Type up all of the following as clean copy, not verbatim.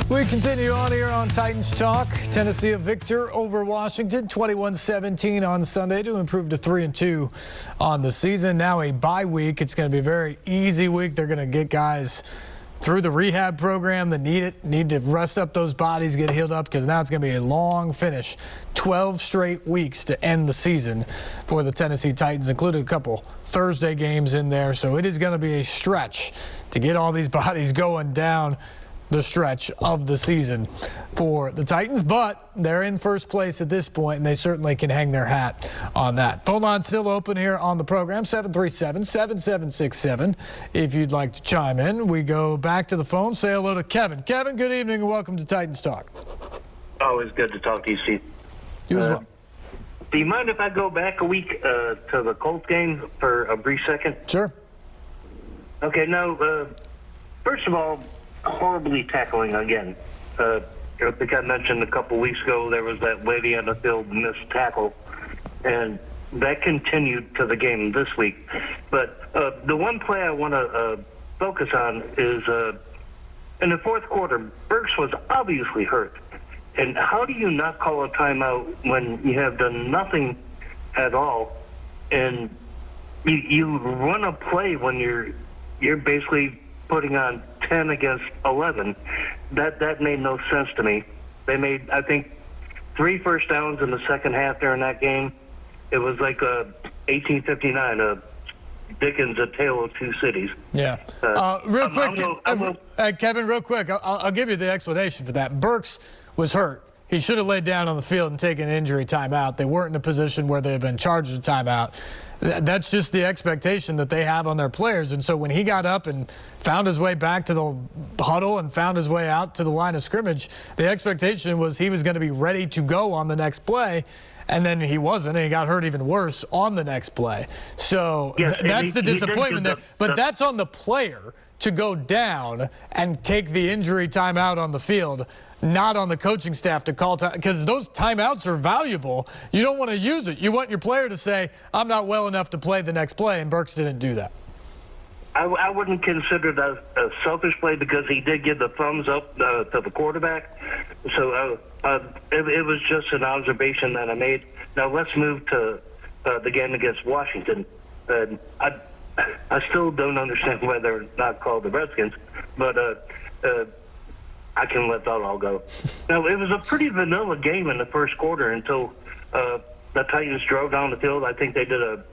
We continue on here on Titans Talk. Tennessee a victor over Washington, 21-17 on Sunday to improve to 3-2 on the season. Now a bye week. It's going to be a very easy week. They're going to get guys through the rehab program that need to rest up those bodies, get healed up, because now it's going to be a long finish. 12 straight weeks to end the season for the Tennessee Titans, including a couple Thursday games in there. So it is going to be a stretch to get all these bodies going down the stretch of the season for the Titans, but they're in first place at this point, and they certainly can hang their hat on that. Phone line's still open here on the program, 737-7767. If you'd like to chime in, we go back to the phone. Say hello to Kevin. Kevin, good evening and welcome to Titans Talk. Always good to talk to you, Steve. You as well. Do you mind if I go back a week to the Colts game for a brief second? Sure. Okay, no, first of all, horribly tackling again. I think I mentioned a couple weeks ago there was that lady on the field missed tackle, and that continued to the game this week. But the one play I want to focus on is in the fourth quarter, Burks was obviously hurt. And how do you not call a timeout when you have done nothing at all, and you run a play when you're basically putting on 10 against 11? That made no sense to me. They made, I think, 3 first downs in the second half during that game. It was like 1859, Dickens, A Tale of Two Cities. Yeah. Real quick, Kevin, real quick, I'll give you the explanation for that. Burks was hurt. He should have laid down on the field and taken an injury timeout. They weren't in a position where they had been charged with timeout. That's just the expectation that they have on their players. And so when he got up and found his way back to the huddle and found his way out to the line of scrimmage, the expectation was he was going to be ready to go on the next play. And then he wasn't, and he got hurt even worse on the next play. So yes, that's the disappointment there. But that's on the player to go down and take the injury timeout on the field, not on the coaching staff to call time, because those timeouts are valuable. You don't want to use it. You want your player to say, I'm not well enough to play the next play, and Burks didn't do that. I wouldn't consider that a selfish play because he did give the thumbs up to the quarterback. So it was just an observation that I made. Now let's move to the game against Washington. I still don't understand why they're not called the Redskins, but I can let that all go. Now, it was a pretty vanilla game in the first quarter until the Titans drove down the field. I think they did a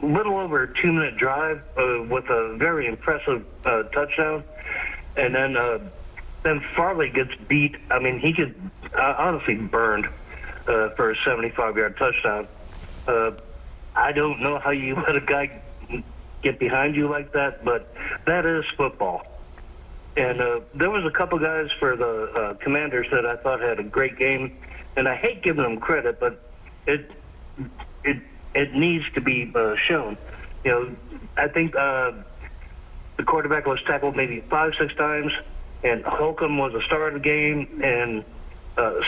little over a 2-minute drive with a very impressive touchdown. And then Farley gets beat. I mean, he could honestly burned for a 75-yard touchdown. I don't know how you let a guy get behind you like that, but that is football. And there was a couple guys for the Commanders that I thought had a great game, and I hate giving them credit, but it needs to be shown. You know, I think the quarterback was tackled maybe 5-6 times, and Holcomb was a star of the game, and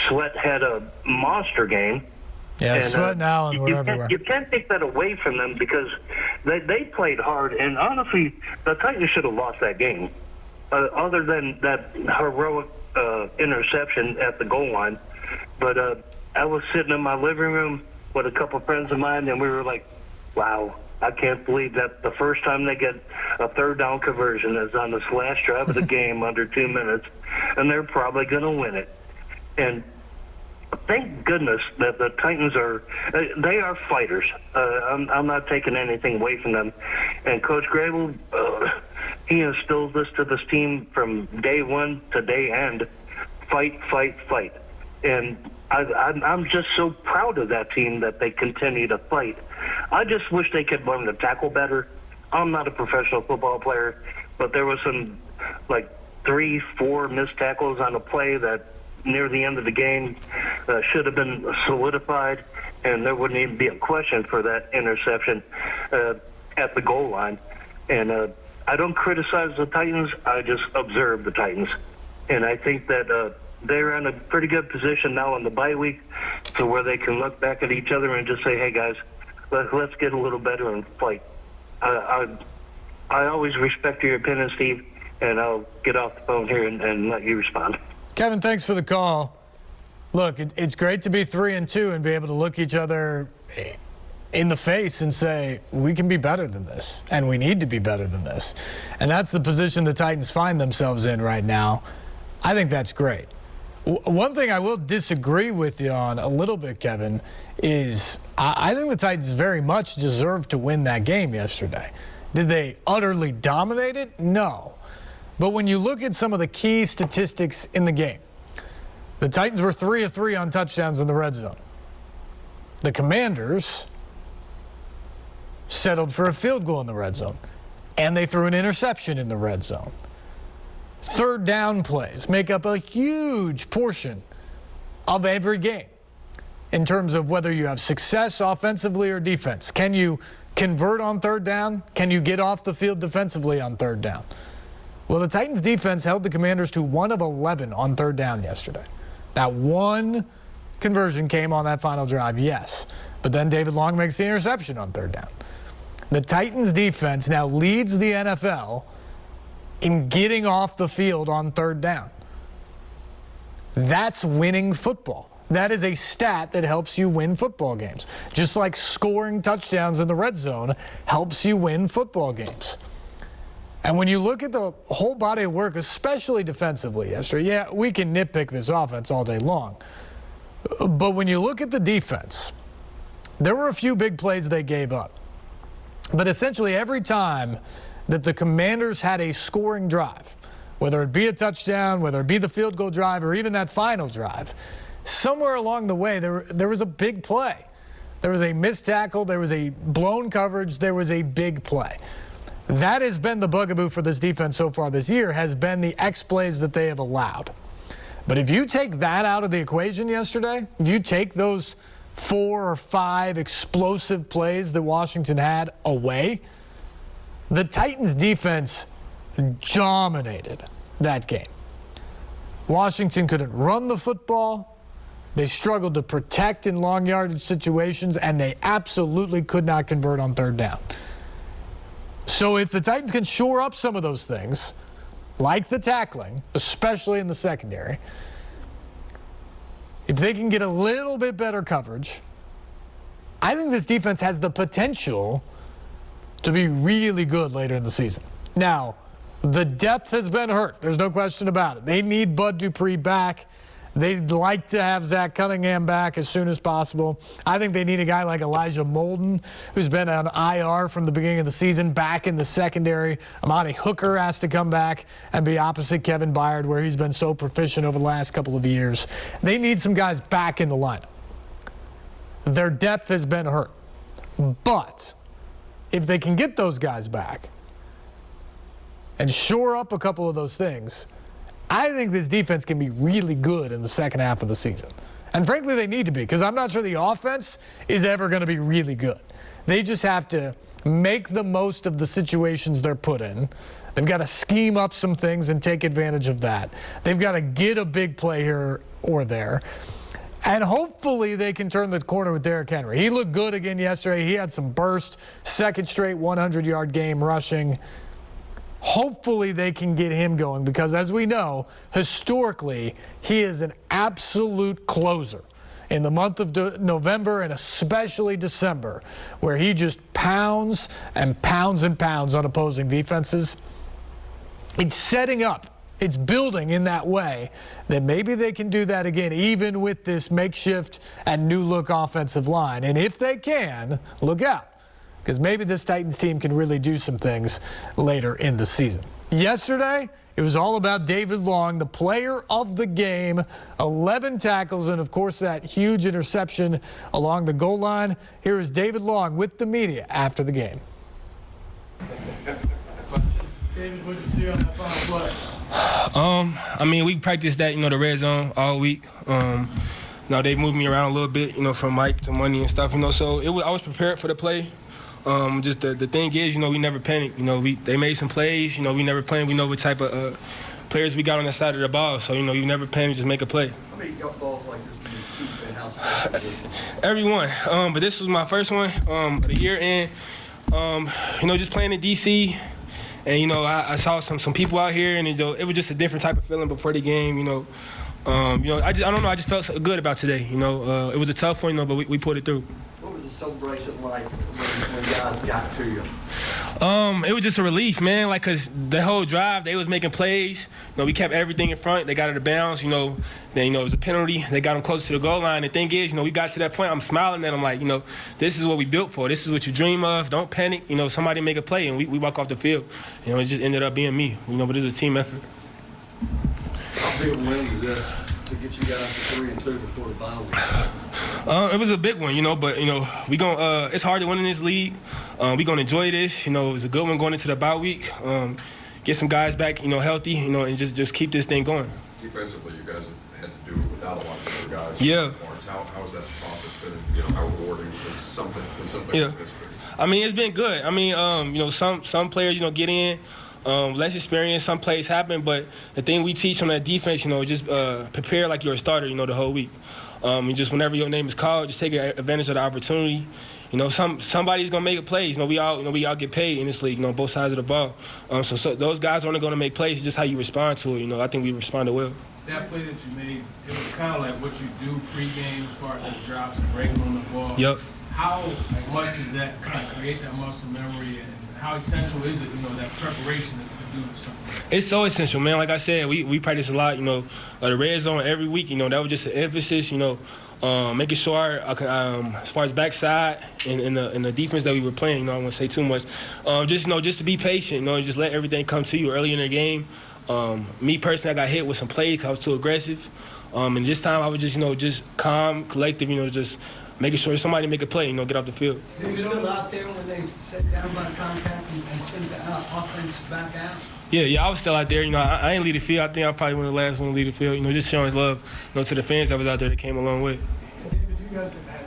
Sweat had a monster game. Yeah, and, Sweat and Allen were everywhere. You can't take that away from them because they played hard, and honestly, the Titans should have lost that game. Other than that heroic interception at the goal line. But I was sitting in my living room with a couple of friends of mine, and we were like, wow, I can't believe that the first time they get a third down conversion is on this last drive of the game under 2 minutes, and they're probably going to win it. And thank goodness that the Titans they are fighters. I'm not taking anything away from them. And Coach Grable, he instills this to this team from day one to day end. Fight, fight, fight. And I'm just so proud of that team that they continue to fight. I just wish they could learn to tackle better. I'm not a professional football player, but there was some, like, 3-4 missed tackles on a play that near the end of the game should have been solidified, and there wouldn't even be a question for that interception at the goal line. And I don't criticize the Titans, I just observe the Titans. And I think that they're in a pretty good position now in the bye week to where they can look back at each other and just say, hey, guys, let's get a little better and fight. I always respect your opinion, Steve, and I'll get off the phone here and let you respond. Kevin, thanks for the call. Look, it's great to be 3-2 and be able to look each other in the face and say, we can be better than this, and we need to be better than this. And that's the position the Titans find themselves in right now. I think that's great. One thing I will disagree with you on a little bit, Kevin, is I think the Titans very much deserved to win that game yesterday. Did they utterly dominate it? No. But when you look at some of the key statistics in the game, the Titans were 3 of 3 on touchdowns in the red zone. The Commanders settled for a field goal in the red zone, and they threw an interception in the red zone. Third down plays make up a huge portion of every game in terms of whether you have success offensively or defense. Can you convert on third down? Can you get off the field defensively on third down? Well, the Titans defense held the Commanders to 1 of 11 on third down yesterday. That one conversion came on that final drive, yes. But then David Long makes the interception on third down. The Titans defense now leads the NFL in getting off the field on third down. That's winning football. That is a stat that helps you win football games. Just like scoring touchdowns in the red zone helps you win football games. And when you look at the whole body of work, especially defensively yesterday, yeah, we can nitpick this offense all day long. But when you look at the defense, there were a few big plays they gave up. But essentially every time that the Commanders had a scoring drive, whether it be a touchdown, whether it be the field goal drive, or even that final drive, somewhere along the way there was a big play. There was a missed tackle, there was a blown coverage, there was a big play. That has been the bugaboo for this defense so far this year, has been the X plays that they have allowed. But if you take that out of the equation yesterday, if you take those 4 or 5 explosive plays that Washington had away, the Titans defense dominated that game. Washington couldn't run the football. They struggled to protect in long yardage situations, and they absolutely could not convert on third down. So if the Titans can shore up some of those things, like the tackling, especially in the secondary, if they can get a little bit better coverage, I think this defense has the potential to be really good later in the season. Now, the depth has been hurt. There's no question about it. They need Bud Dupree back. They'd like to have Zach Cunningham back as soon as possible. I think they need a guy like Elijah Molden, who's been on IR from the beginning of the season, back in the secondary. Amani Hooker has to come back and be opposite Kevin Byard, where he's been so proficient over the last couple of years. They need some guys back in the lineup. Their depth has been hurt. But if they can get those guys back and shore up a couple of those things, I think this defense can be really good in the second half of the season. And frankly, they need to be, because I'm not sure the offense is ever going to be really good. They just have to make the most of the situations they're put in. They've got to scheme up some things and take advantage of that. They've got to get a big play here or there. And hopefully they can turn the corner with Derrick Henry. He looked good again yesterday. He had some burst, second straight 100-yard game rushing. Hopefully they can get him going, because as we know, historically, he is an absolute closer in the month of November and especially December, where he just pounds and pounds and pounds on opposing defenses. It's setting up. It's building in that way that maybe they can do that again, even with this makeshift and new look offensive line. And if they can, look out, because maybe this Titans team can really do some things later in the season. Yesterday, it was all about David Long, the player of the game, 11 tackles, and of course that huge interception along the goal line. Here is David Long with the media after the game. David, what did you see on that final play? I mean, we practiced that, the red zone all week. They moved me around a little bit, from Mike to Money and stuff, so I was prepared for the play. Just the thing is, we never panicked. They made some plays. We never panicked. We know what type of players we got on the side of the ball. So, you never panic, just make a play. How many balls like this do you keep in-house? Everyone. But this was my first one of the year. And, just playing in D.C., And you know, I saw some people out here, and it was just a different type of feeling before the game. You know, I don't know. I just felt so good about today. You know, it was a tough one, you know, but we pulled it through. What was the celebration like when guys got to you? It was just a relief, man. Like, cause the whole drive, they was making plays. You know, we kept everything in front. They got it out of bounds. You know, then it was a penalty. They got them close to the goal line. The thing is, you know, we got to that point. I'm smiling at them like, you know, this is what we built for. This is what you dream of. Don't panic. You know, somebody make a play, and we walk off the field. You know, it just ended up being me. You know, but it's a team effort. How big a win is this to get you guys to 3-2 before the bye week? It was a big one, you know, but you know, it's hard to win in this league. We gonna enjoy this, you know. It was a good one going into the bye week. Get some guys back, you know, healthy, you know, and just keep this thing going. Defensively, you guys have had to do it without a lot of other guys. Yeah. How has that process been? You know, how rewarding is something? Yeah. I mean, it's been good. I mean, you know, some players, you know, get in. Less experience, some plays happen, but the thing we teach on that defense, you know, just prepare like you're a starter, you know, the whole week. And just whenever your name is called, just take advantage of the opportunity. You know, somebody's gonna make a play. You know, we all get paid in this league. You know, both sides of the ball. So those guys aren't gonna make plays. It's just how you respond to it. You know, I think we responded well. That play that you made, it was kind of like what you do pregame as far as the drops and breaking on the ball. Yep. How much does that kind of create that muscle memory, and how essential is it, you know, that preparation to do something? It's so essential, man. Like I said, we practice a lot, you know, the red zone every week. You know, that was just an emphasis, you know, making sure as far as backside and the defense that we were playing, you know, I don't want to say too much. Just to be patient, you know, and just let everything come to you early in the game. Me personally, I got hit with some plays 'cause I was too aggressive. And this time I was just, you know, just calm, collective, you know, just making sure somebody make a play, you know, get off the field. Were you still out there when they set down by contact and sent the offense back out? Yeah, I was still out there. You know, I ain't lead the field. I think I probably one of the last one to lead the field. You know, just showing love, you know, to the fans that was out there that came a long way. David, you guys have had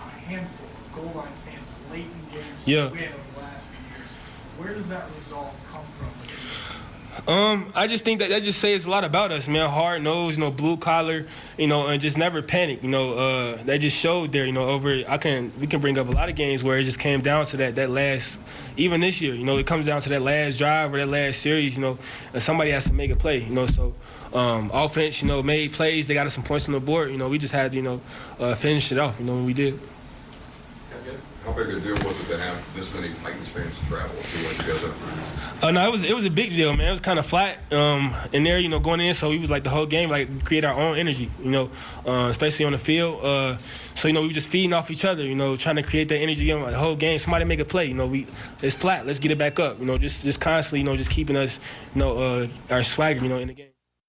a handful of goal line stands late in games Yeah. to win over the last few years. Where does that resolve come from? I just think that just says a lot about us, man. Hard nose, you know, blue collar, you know, and just never panic. You know, that just showed there. You know, we can bring up a lot of games where it just came down to that last. Even this year, you know, it comes down to that last drive or that last series. You know, and somebody has to make a play. You know, so offense, you know, made plays. They got us some points on the board. You know, we just had to, you know, finish it off. You know, when we did. How big a deal was it to have this many Titans fans travel to like you guys have? No, it was a big deal, man. It was kind of flat in there, you know, going in. So we was like the whole game, like create our own energy, you know, especially on the field. So you know, we were just feeding off each other, you know, trying to create that energy on the whole game. Somebody make a play, you know, it's flat. Let's get it back up, you know, just constantly, you know, just keeping us, you know, our swagger, you know, in the game.